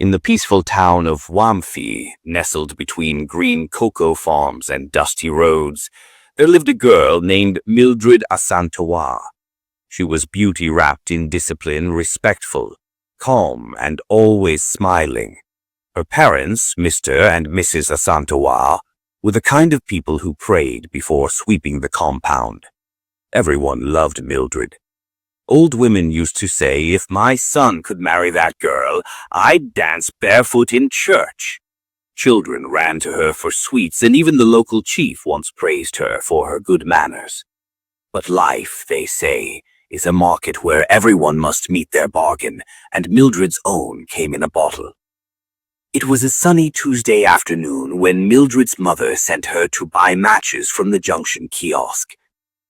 In the peaceful town of Wamfi, nestled between green cocoa farms and dusty roads, there lived a girl named Mildred Asantewa. She was beauty wrapped in discipline, respectful, calm, and always smiling. Her parents, Mr. and Mrs. Asantewa, were the kind of people who prayed before sweeping the compound. Everyone loved Mildred. Old women used to say, if my son could marry that girl, I'd dance barefoot in church. Children ran to her for sweets, and even the local chief once praised her for her good manners. But life, they say, is a market where everyone must meet their bargain, and Mildred's own came in a bottle. It was a sunny Tuesday afternoon when Mildred's mother sent her to buy matches from the junction kiosk.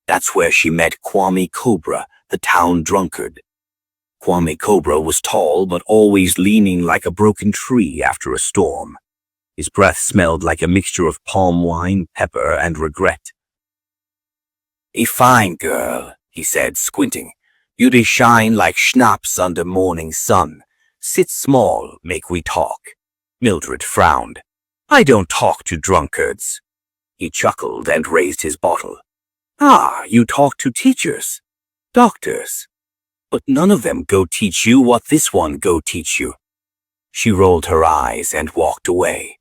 That's where she met Kwame Cobra, the town drunkard. Kwame Cobra was tall but always leaning like a broken tree after a storm. His breath smelled like a mixture of palm wine, pepper, and regret. "A fine girl," he said, squinting. "Beauty shine like schnapps under morning sun. Sit small, make we talk." Mildred frowned. "I don't talk to drunkards." He chuckled and raised his bottle. "Ah, you talk to teachers, doctors. But none of them go teach you what this one go teach you." She rolled her eyes and walked away.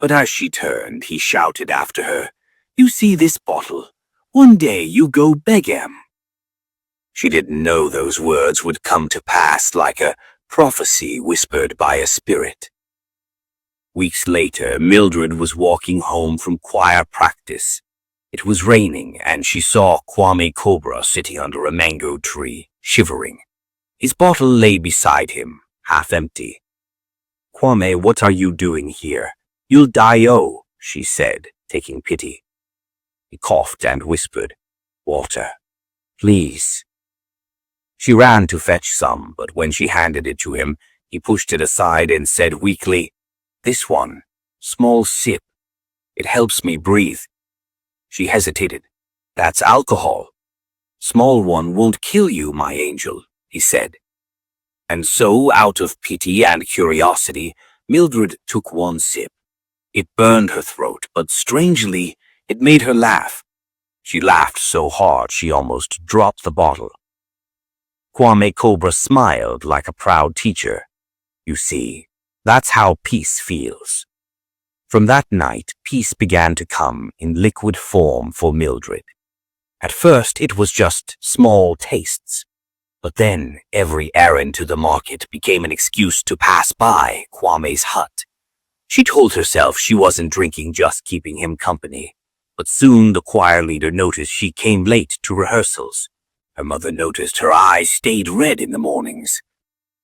But as she turned, he shouted after her, "You see this bottle? One day you go beg 'em." She didn't know those words would come to pass like a prophecy whispered by a spirit. Weeks later, Mildred was walking home from choir practice. It was raining, and she saw Kwame Cobra sitting under a mango tree, shivering. His bottle lay beside him, half empty. "Kwame, what are you doing here? You'll die, oh," she said, taking pity. He coughed and whispered, "Water, please." She ran to fetch some, but when she handed it to him, he pushed it aside and said weakly, "This one, small sip. It helps me breathe." She hesitated. "That's alcohol." "Small one won't kill you, my angel," he said. And so, out of pity and curiosity, Mildred took one sip. It burned her throat, but strangely, it made her laugh. She laughed so hard she almost dropped the bottle. Kwame Cobra smiled like a proud teacher. You see, that's how peace feels. From that night, peace began to come in liquid form for Mildred. At first, it was just small tastes. But then, every errand to the market became an excuse to pass by Kwame's hut. She told herself she wasn't drinking, just keeping him company. But soon the choir leader noticed she came late to rehearsals. Her mother noticed her eyes stayed red in the mornings.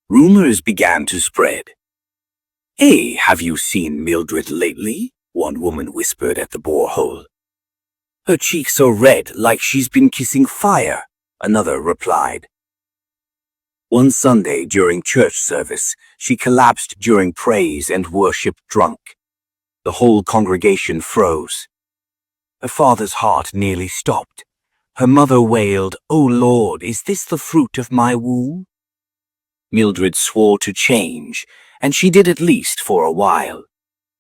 Rumors began to spread. "Hey, have you seen Mildred lately?" one woman whispered at the borehole. "Her cheeks are red like she's been kissing fire," another replied. One Sunday during church service, she collapsed during praise and worship drunk. The whole congregation froze. Her father's heart nearly stopped. Her mother wailed, "Oh Lord, is this the fruit of my womb?" Mildred swore to change, and she did at least for a while.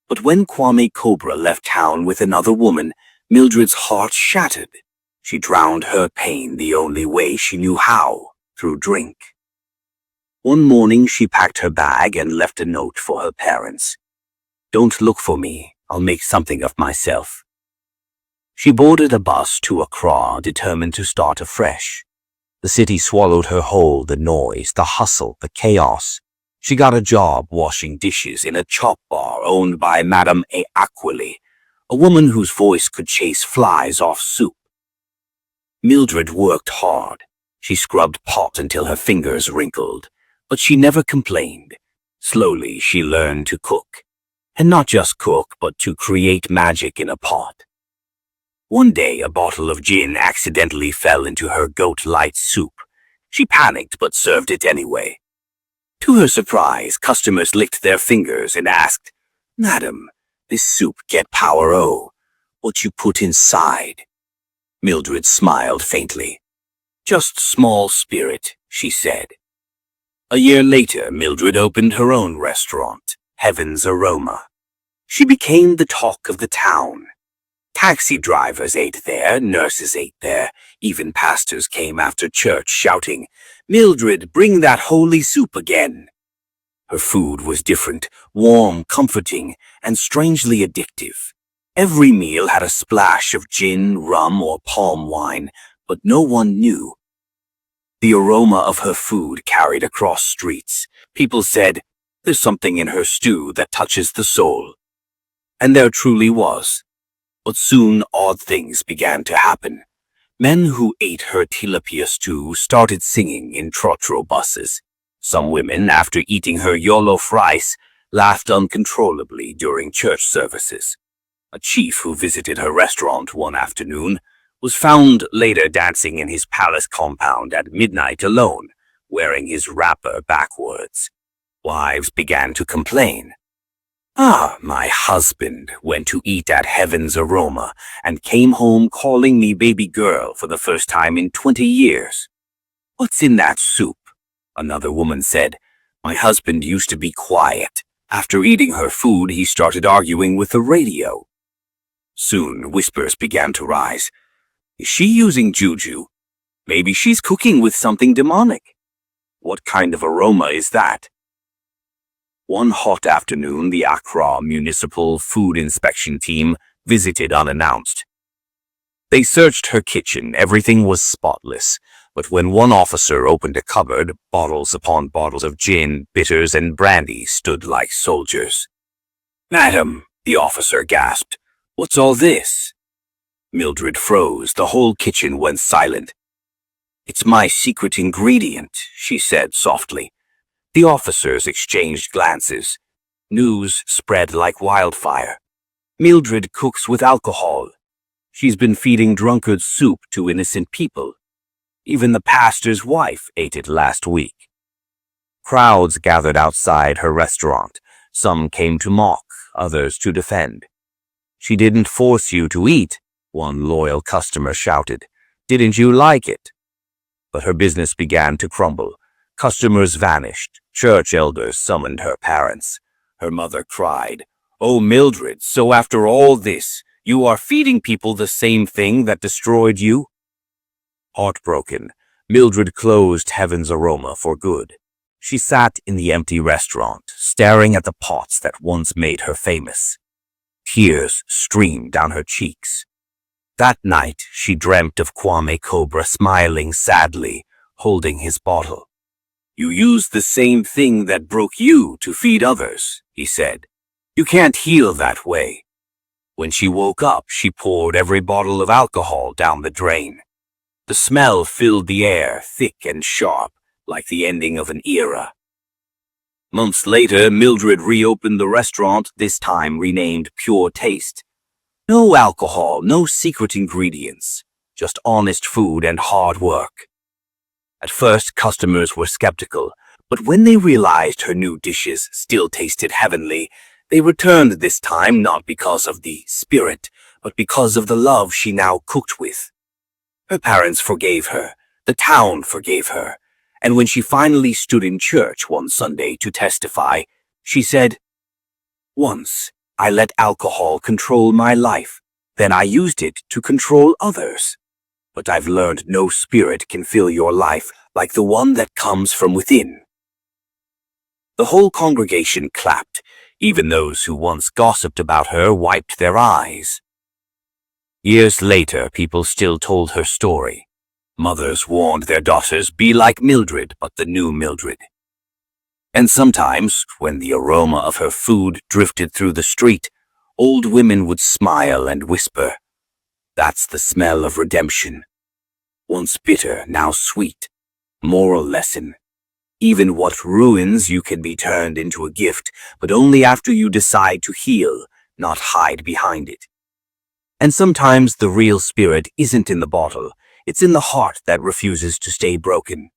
But when Kwame Cobra left town with another woman, Mildred's heart shattered. She drowned her pain the only way she knew how, through drink. One morning she packed her bag and left a note for her parents. "Don't look for me, I'll make something of myself." She boarded a bus to Accra, determined to start afresh. The city swallowed her whole, the noise, the hustle, the chaos. She got a job washing dishes in a chop bar owned by Madame A. Aquili, a woman whose voice could chase flies off soup. Mildred worked hard. She scrubbed pot until her fingers wrinkled, but she never complained. Slowly she learned to cook. And not just cook, but to create magic in a pot. One day, a bottle of gin accidentally fell into her goat-light soup. She panicked but served it anyway. To her surprise, customers licked their fingers and asked, "Madam, this soup get power oh? What you put inside?" Mildred smiled faintly. "Just small spirit," she said. A year later, Mildred opened her own restaurant, Heaven's Aroma. She became the talk of the town. Taxi drivers ate there, nurses ate there, even pastors came after church shouting, "Mildred, bring that holy soup again." Her food was different, warm, comforting, and strangely addictive. Every meal had a splash of gin, rum, or palm wine, but no one knew. The aroma of her food carried across streets. People said, "There's something in her stew that touches the soul." And there truly was. But soon odd things began to happen. Men who ate her tilapia stew started singing in trotro buses. Some women, after eating her jollof rice, laughed uncontrollably during church services. A chief who visited her restaurant one afternoon was found later dancing in his palace compound at midnight alone, wearing his wrapper backwards. Wives began to complain. My husband went to eat at Heaven's Aroma and came home calling me baby girl for the first time in 20 years. What's in that soup? Another woman said. My husband used to be quiet. After eating her food, he started arguing with the radio. Soon, whispers began to rise. Is she using juju? Maybe she's cooking with something demonic. What kind of aroma is that? One hot afternoon, the Accra Municipal Food Inspection Team visited unannounced. They searched her kitchen. Everything was spotless. But when one officer opened a cupboard, bottles upon bottles of gin, bitters, and brandy stood like soldiers. "Madam," the officer gasped, "what's all this?" Mildred froze. The whole kitchen went silent. "It's my secret ingredient," she said softly. The officers exchanged glances. News spread like wildfire. Mildred cooks with alcohol. She's been feeding drunkard soup to innocent people. Even the pastor's wife ate it last week. Crowds gathered outside her restaurant. Some came to mock, others to defend. "She didn't force you to eat," one loyal customer shouted. "Didn't you like it?" But her business began to crumble. Customers vanished. Church elders summoned her parents. Her mother cried, "Oh, Mildred, so after all this, you are feeding people the same thing that destroyed you?" Heartbroken, Mildred closed Heaven's Aroma for good. She sat in the empty restaurant, staring at the pots that once made her famous. Tears streamed down her cheeks. That night, she dreamt of Kwame Cobra smiling sadly, holding his bottle. "You used the same thing that broke you to feed others," he said. "You can't heal that way." When she woke up, she poured every bottle of alcohol down the drain. The smell filled the air, thick and sharp, like the ending of an era. Months later, Mildred reopened the restaurant, this time renamed Pure Taste. No alcohol, no secret ingredients, just honest food and hard work. At first, customers were skeptical, but when they realized her new dishes still tasted heavenly, they returned this time not because of the spirit, but because of the love she now cooked with. Her parents forgave her, the town forgave her, and when she finally stood in church one Sunday to testify, she said, "Once, I let alcohol control my life, then I used it to control others. But I've learned no spirit can fill your life like the one that comes from within." The whole congregation clapped. Even those who once gossiped about her wiped their eyes. Years later, people still told her story. Mothers warned their daughters, "Be like Mildred, but the new Mildred." And sometimes, when the aroma of her food drifted through the street, old women would smile and whisper, "That's the smell of redemption." Once bitter, now sweet. Moral lesson. Even what ruins you can be turned into a gift, but only after you decide to heal, not hide behind it. And sometimes the real spirit isn't in the bottle, it's in the heart that refuses to stay broken.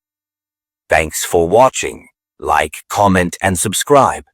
Thanks for watching. Like, comment, and subscribe.